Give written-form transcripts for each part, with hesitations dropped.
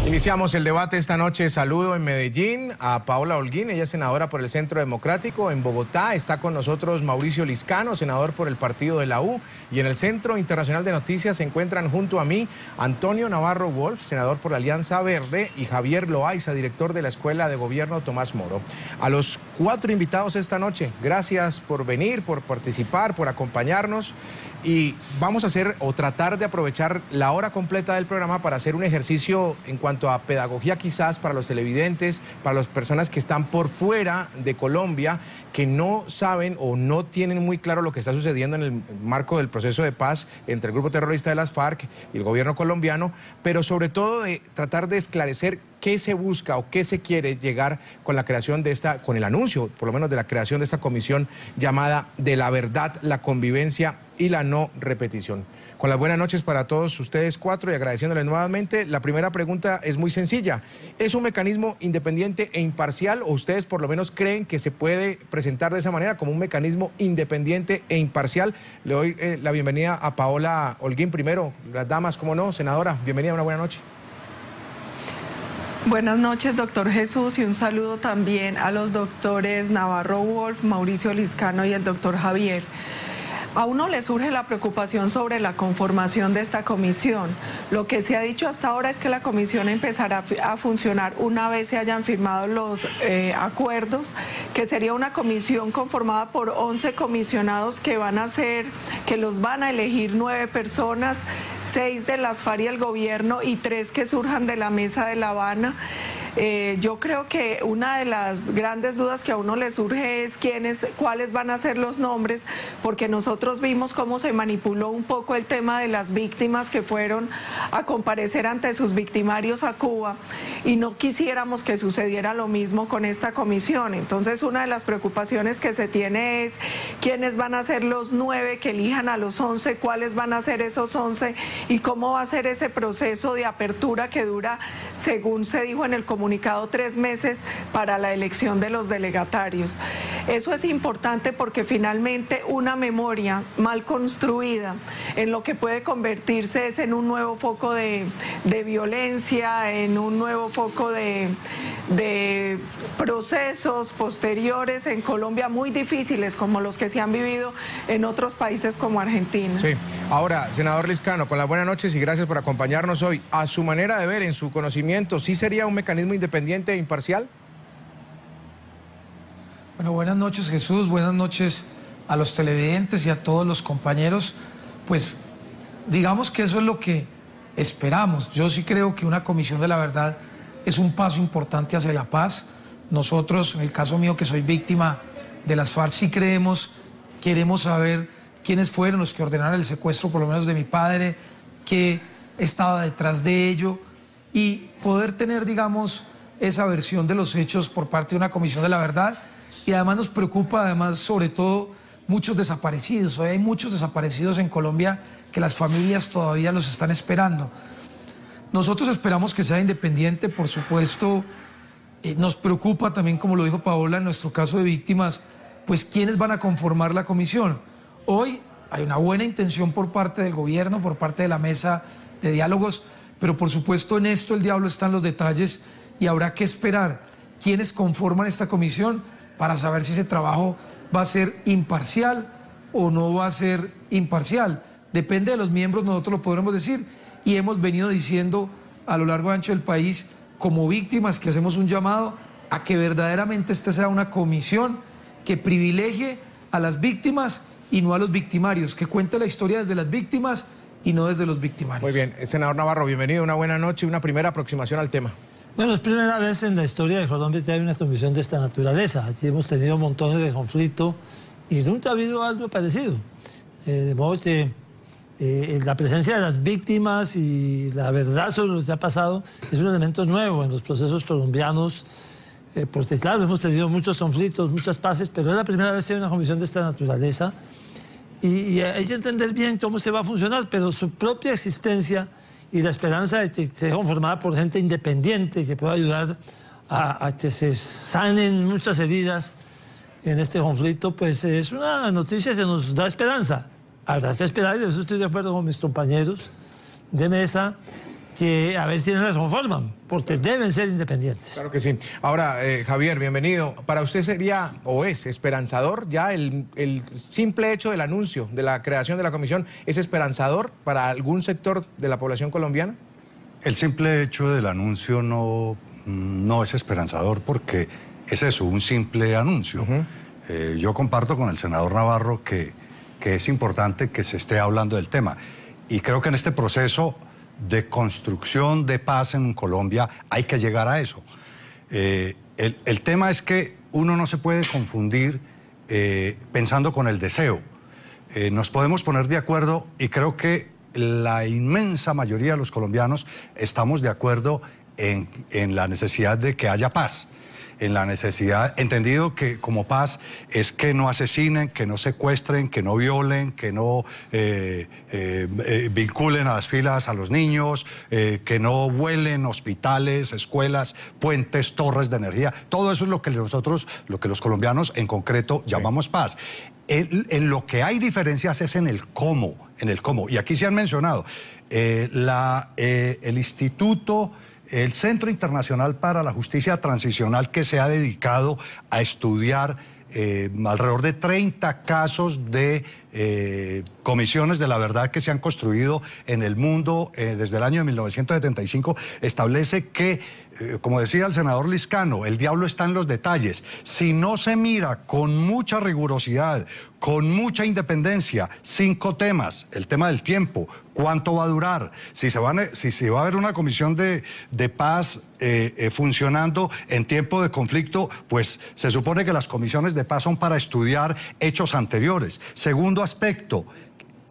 Iniciamos el debate esta noche. Saludo en Medellín a Paola Holguín, ella es senadora por el Centro Democrático. En Bogotá está con nosotros Mauricio Liscano, senador por el partido de la U. Y en el Centro Internacional de Noticias se encuentran junto a mí Antonio Navarro Wolf, senador por la Alianza Verde, y Javier Loaiza, director de la Escuela de Gobierno Tomás Moro. A los 4 invitados esta noche, gracias por venir, por participar, por acompañarnos. Y vamos a hacer o tratar de aprovechar la hora completa del programa para hacer un ejercicio en cuanto a pedagogía, quizás para los televidentes, para las personas que están por fuera de Colombia, que no saben o no tienen muy claro lo que está sucediendo en el marco del proceso de paz entre el grupo terrorista de las FARC y el gobierno colombiano, pero sobre todo de tratar de esclarecer qué se busca o qué se quiere llegar con la creación de con el anuncio, por lo menos de la creación de esta comisión llamada de la verdad, la convivencia y la no repetición. Con las buenas noches para todos ustedes 4 y agradeciéndoles nuevamente, la primera pregunta es muy sencilla. ¿Es un mecanismo independiente e imparcial o ustedes por lo menos creen que se puede presentar de esa manera como un mecanismo independiente e imparcial? Le doy la bienvenida a Paola Holguín primero, las damas, cómo no, senadora, bienvenida, una buena noche. Buenas noches, doctor Jesús, y un saludo también a los doctores Navarro Wolf, Mauricio Liscano y el doctor Javier. A uno le surge la preocupación sobre la conformación de esta comisión. Lo que se ha dicho hasta ahora es que la comisión empezará a funcionar una vez se hayan firmado los acuerdos, que sería una comisión conformada por 11 comisionados que los van a elegir 9 personas, 6 de las FARC y el gobierno y 3 que surjan de la Mesa de La Habana. Yo creo que una de las grandes dudas que a uno le surge es cuáles van a ser los nombres, porque nosotros vimos cómo se manipuló un poco el tema de las víctimas que fueron a comparecer ante sus victimarios a Cuba y no quisiéramos que sucediera lo mismo con esta comisión. Entonces una de las preocupaciones que se tiene es quiénes van a ser los 9 que elijan a los 11, cuáles van a ser esos 11 y cómo va a ser ese proceso de apertura que dura, según se dijo en el comunicado, 3 meses para la elección de los delegatarios. Eso es importante porque finalmente una memoria mal construida en lo que puede convertirse es en un nuevo foco de violencia, en un nuevo foco de procesos posteriores en Colombia muy difíciles como los que se han vivido en otros países como Argentina. Sí. Ahora, senador Liscano, con las buenas noches y gracias por acompañarnos hoy. A su manera de ver, en su conocimiento, ¿sí sería un mecanismo independiente e imparcial? Bueno, buenas noches, Jesús, buenas noches a los televidentes y a todos los compañeros. Pues digamos que eso es lo que esperamos. Yo sí creo que una comisión de la verdad es un paso importante hacia la paz. Nosotros, en el caso mío que soy víctima de las FARC, sí queremos saber quiénes fueron los que ordenaron el secuestro, por lo menos de mi padre, qué estaba detrás de ello y poder tener, digamos, esa versión de los hechos por parte de una comisión de la verdad. Y además nos preocupa, además, sobre todo, muchos desaparecidos. Hoy hay muchos desaparecidos en Colombia que las familias todavía los están esperando. Nosotros esperamos que sea independiente, por supuesto. Nos preocupa también, como lo dijo Paola, en nuestro caso de víctimas, pues quiénes van a conformar la comisión. Hoy hay una buena intención por parte del gobierno, por parte de la mesa de diálogos, pero por supuesto en esto el diablo está en los detalles y habrá que esperar quiénes conforman esta comisión para saber si ese trabajo va a ser imparcial o no va a ser imparcial. Depende de los miembros, nosotros lo podremos decir, y hemos venido diciendo a lo largo y ancho del país, como víctimas, que hacemos un llamado a que verdaderamente esta sea una comisión que privilegie a las víctimas y no a los victimarios, que cuente la historia desde las víctimas y no desde los victimarios. Muy bien, senador Navarro, bienvenido, una buena noche, una primera aproximación al tema. Bueno, es primera vez en la historia de Colombia que hay una comisión de esta naturaleza. Aquí hemos tenido montones de conflictos y nunca ha habido algo parecido. De modo que la presencia de las víctimas y la verdad sobre lo que ha pasado es un elemento nuevo en los procesos colombianos, porque claro, hemos tenido muchos conflictos, muchas paces, pero es la primera vez que hay una comisión de esta naturaleza y hay que entender bien cómo se va a funcionar, pero su propia existencia y la esperanza de que sea conformada por gente independiente que pueda ayudar a que se sanen muchas heridas en este conflicto, pues es una noticia que nos da esperanza. Habrá que esperar, y eso estoy de acuerdo con mis compañeros de mesa, que a ver quiénes las conforman, porque deben ser independientes. Claro que sí. Ahora, Javier, bienvenido. ¿Para usted sería o es esperanzador ya el simple hecho del anuncio de la creación de la comisión? ¿Es esperanzador para algún sector de la población colombiana? El simple hecho del anuncio no es esperanzador porque es eso, un simple anuncio. Yo comparto con el senador Navarro que es importante que se esté hablando del tema. Y creo que en este proceso de construcción de paz en Colombia hay que llegar a eso. El tema es que uno no se puede confundir pensando con el deseo. Nos podemos poner de acuerdo y creo que la inmensa mayoría de los colombianos estamos de acuerdo en la necesidad de que haya paz. En la necesidad, entendido que como paz es que no asesinen, que no secuestren, que no violen, que no vinculen a las filas a los niños, que no vuelen hospitales, escuelas, puentes, torres de energía. Todo eso es lo que los colombianos en concreto llamamos paz. En lo que hay diferencias es en el cómo, y aquí se han mencionado el Instituto, el Centro Internacional para la Justicia Transicional, que se ha dedicado a estudiar alrededor de 30 casos de comisiones de la verdad que se han construido en el mundo desde el año de 1975, establece que, como decía el senador Liscano, el diablo está en los detalles. Si no se mira con mucha rigurosidad, con mucha independencia, 5 temas: el tema del tiempo, cuánto va a durar, si se va a ver una comisión de paz funcionando en tiempo de conflicto, pues se supone que las comisiones de paz son para estudiar hechos anteriores. Segundo aspecto,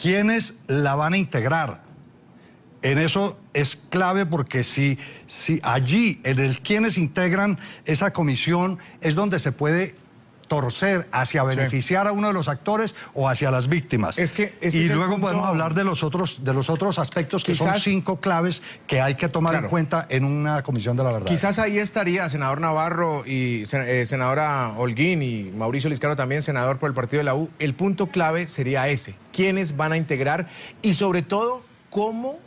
¿quiénes la van a integrar? En eso es clave porque si allí, en el quienes integran esa comisión, es donde se puede torcer hacia beneficiar a uno de los actores o hacia las víctimas. Y luego podemos hablar de los otros aspectos que son 5 claves que hay que tomar en cuenta en una comisión de la verdad. Quizás ahí estaría, senador Navarro y senadora Holguín y Mauricio Liscano también, senador por el partido de la U, el punto clave sería ese: quiénes van a integrar y sobre todo cómo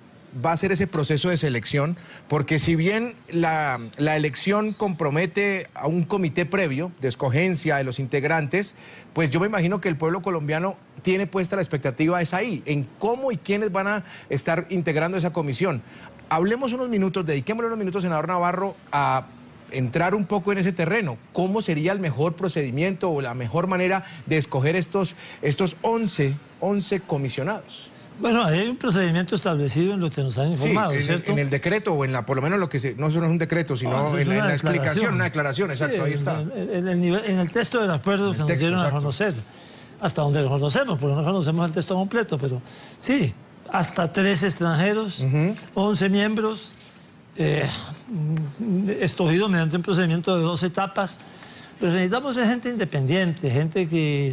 va a ser ese proceso de selección, porque si bien la elección compromete a un comité previo de escogencia de los integrantes, pues yo me imagino que el pueblo colombiano tiene puesta la expectativa es ahí, en cómo y quiénes van a estar integrando esa comisión. Hablemos unos minutos, dediquémosle unos minutos, senador Navarro, a entrar un poco en ese terreno. ¿Cómo sería el mejor procedimiento o la mejor manera de escoger estos 11 comisionados? Bueno, hay un procedimiento establecido en lo que nos han informado, ¿cierto? En el decreto o en por lo menos lo que no es un decreto, sino en la explicación, una declaración, exacto, sí, ahí está. En el texto del acuerdo que nos dieron a conocer, hasta donde lo conocemos, porque no conocemos el texto completo, pero sí, hasta 3 extranjeros, 11 miembros, escogidos mediante un procedimiento de 2 etapas. Pero necesitamos gente independiente, gente que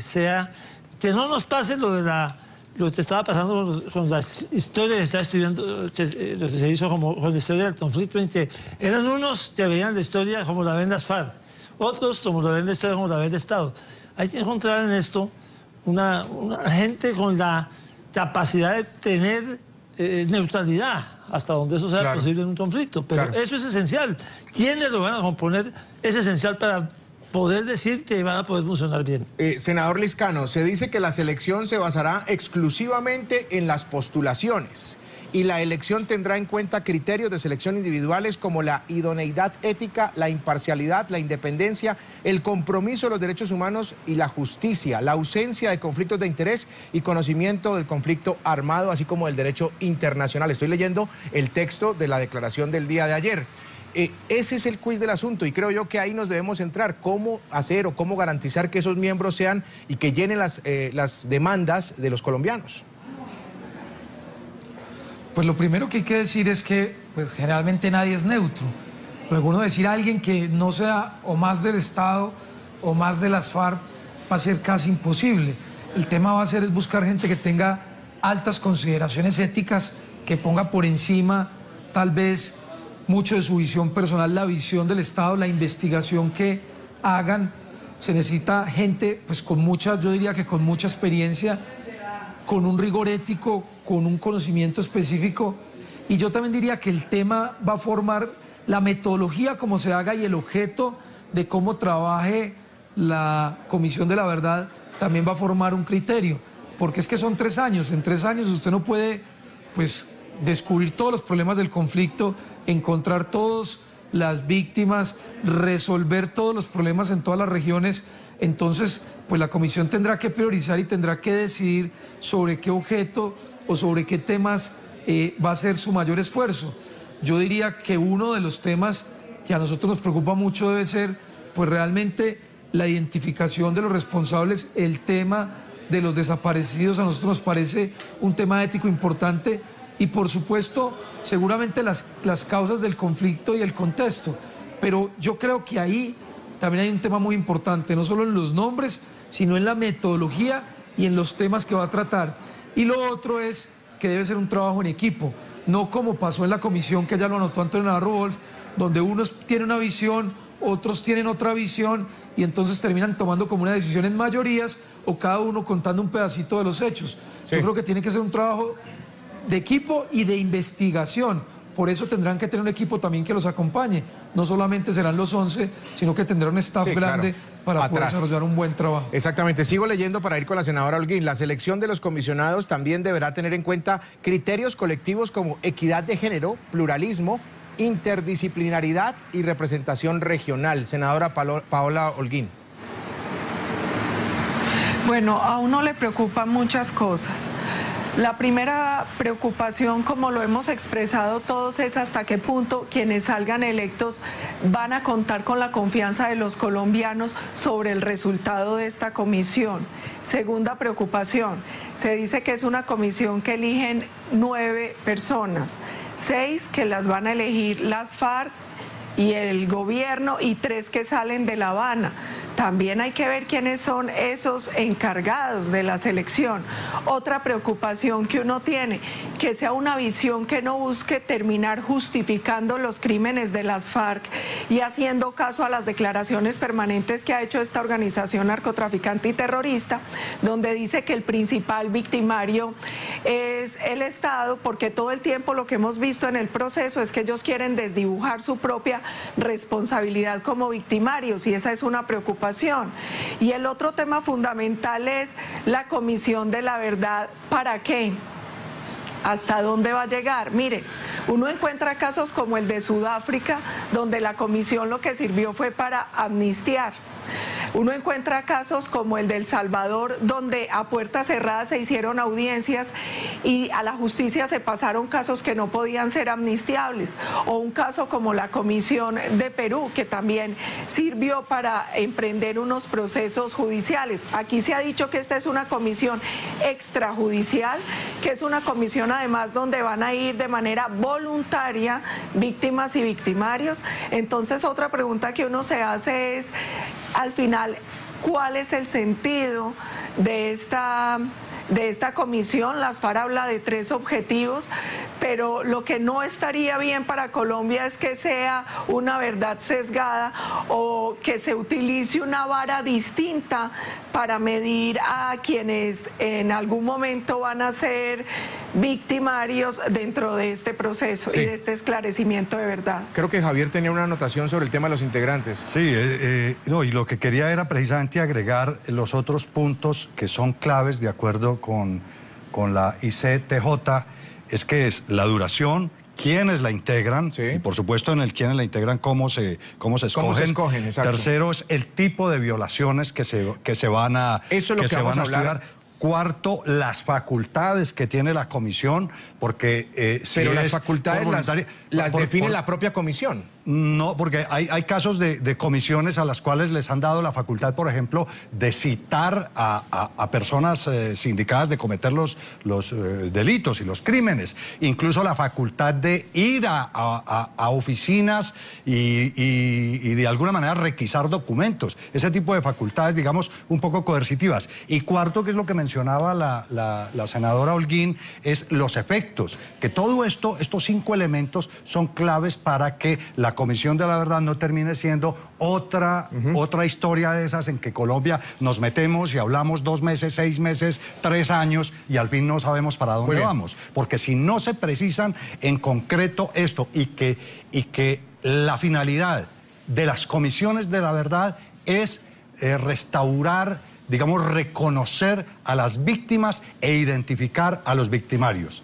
no nos pase lo que estaba pasando con las historias que estaba escribiendo, lo que se hizo con la historia del conflicto, en que eran unos que veían la historia como la ven las FARC, otros como la ven la historia como la ve el Estado. Hay que encontrar en esto una gente con la capacidad de tener neutralidad hasta donde eso sea posible en un conflicto. Pero eso es esencial. ¿Quiénes lo van a componer? Es esencial para poder decir que van a poder funcionar bien. Senador Liscano, se dice que la selección se basará exclusivamente en las postulaciones y la elección tendrá en cuenta criterios de selección individuales como la idoneidad ética, la imparcialidad, la independencia, el compromiso de los derechos humanos y la justicia, la ausencia de conflictos de interés y conocimiento del conflicto armado, así como del derecho internacional. Estoy leyendo el texto de la declaración del día de ayer. Ese es el quiz del asunto y creo yo que ahí nos debemos centrar, cómo hacer o cómo garantizar que esos miembros sean y que llenen las demandas de los colombianos. Pues lo primero que hay que decir es que pues, generalmente nadie es neutro. Luego uno decir a alguien que no sea o más del Estado o más de las FARC va a ser casi imposible. El tema va a ser es buscar gente que tenga altas consideraciones éticas, que ponga por encima tal vez mucho de su visión personal, la visión del Estado, la investigación que hagan. Se necesita gente pues con mucha, yo diría que con mucha experiencia, con un rigor ético, con un conocimiento específico Y yo también diría que el tema va a formar la metodología como se haga y el objeto de cómo trabaje la Comisión de la Verdad también va a formar un criterio, porque es que son 3 años, en 3 años usted no puede pues descubrir todos los problemas del conflicto, encontrar todas las víctimas, resolver todos los problemas en todas las regiones. Entonces pues la Comisión tendrá que priorizar y tendrá que decidir sobre qué objeto o sobre qué temas va a ser su mayor esfuerzo. Yo diría que uno de los temas que a nosotros nos preocupa mucho debe ser pues realmente la identificación de los responsables, el tema de los desaparecidos. A nosotros nos parece un tema ético importante y por supuesto seguramente las causas del conflicto y el contexto, pero yo creo que ahí también hay un tema muy importante, no solo en los nombres, sino en la metodología y en los temas que va a tratar. Y lo otro es que debe ser un trabajo en equipo, no como pasó en la comisión, que ya lo anotó Antonio Navarro Wolf, donde unos tienen una visión, otros tienen otra visión y entonces terminan tomando como una decisión en mayorías o cada uno contando un pedacito de los hechos. Sí. Yo creo que tiene que ser un trabajo de equipo y de investigación. Por eso tendrán que tener un equipo también que los acompañe. No solamente serán los 11, sino que tendrán un staff grande para poder desarrollar un buen trabajo. Exactamente. Sigo leyendo para ir con la senadora Holguín. La selección de los comisionados también deberá tener en cuenta criterios colectivos como equidad de género, pluralismo, interdisciplinaridad y representación regional. Senadora Paola Holguín. Bueno, a uno le preocupan muchas cosas. La primera preocupación, como lo hemos expresado todos, es hasta qué punto quienes salgan electos van a contar con la confianza de los colombianos sobre el resultado de esta comisión. Segunda preocupación, se dice que es una comisión que eligen 9 personas, 6 que las van a elegir las FARC y el gobierno y 3 que salen de La Habana. También hay que ver quiénes son esos encargados de la selección. Otra preocupación que uno tiene, que sea una visión que no busque terminar justificando los crímenes de las FARC y haciendo caso a las declaraciones permanentes que ha hecho esta organización narcotraficante y terrorista, donde dice que el principal victimario es el Estado, porque todo el tiempo lo que hemos visto en el proceso es que ellos quieren desdibujar su propia responsabilidad como victimarios y esa es una preocupación. Y el otro tema fundamental es la Comisión de la Verdad. ¿Para qué? ¿Hasta dónde va a llegar? Mire, uno encuentra casos como el de Sudáfrica, donde la comisión lo que sirvió fue para amnistiar. Uno encuentra casos como el de El Salvador, donde a puertas cerradas se hicieron audiencias y a la justicia se pasaron casos que no podían ser amnistiables. O un caso como la Comisión de Perú, que también sirvió para emprender unos procesos judiciales. Aquí se ha dicho que esta es una comisión extrajudicial, que es una comisión además donde van a ir de manera voluntaria víctimas y victimarios. Entonces otra pregunta que uno se hace es, al final, ¿cuál es el sentido de esta comisión? Las FARC habla de 3 objetivos, pero lo que no estaría bien para Colombia es que sea una verdad sesgada o que se utilice una vara distinta para medir a quienes en algún momento van a ser victimarios dentro de este proceso y de este esclarecimiento de verdad. Creo que Javier tenía una anotación sobre el tema de los integrantes. Sí, no, y lo que quería era precisamente agregar los otros puntos que son claves de acuerdo con la ICTJ, es que es la duración, quiénes la integran, y por supuesto en el quiénes la integran, cómo se escogen. Exacto. Tercero es el tipo de violaciones que se van a, eso es lo que vamos a hablar. Estudiar. Cuarto, las facultades que tiene la comisión, porque... pero las facultades las define la propia comisión. No, porque hay casos de comisiones a las cuales les han dado la facultad, por ejemplo, de citar a personas sindicadas de cometer los delitos y los crímenes. Incluso la facultad de ir a oficinas y de alguna manera requisar documentos. Ese tipo de facultades, digamos, un poco coercitivas. Y cuarto, que es lo que mencioné mencionaba la senadora Holguín es los efectos, que todo esto, estos 5 elementos son claves para que la Comisión de la Verdad no termine siendo otra historia de esas en que Colombia nos metemos y hablamos 2 meses, 6 meses, 3 años y al fin no sabemos para dónde vamos. Porque si no se precisan en concreto esto y que la finalidad de las comisiones de la verdad es restaurar, digamos, reconocer a las víctimas e identificar a los victimarios.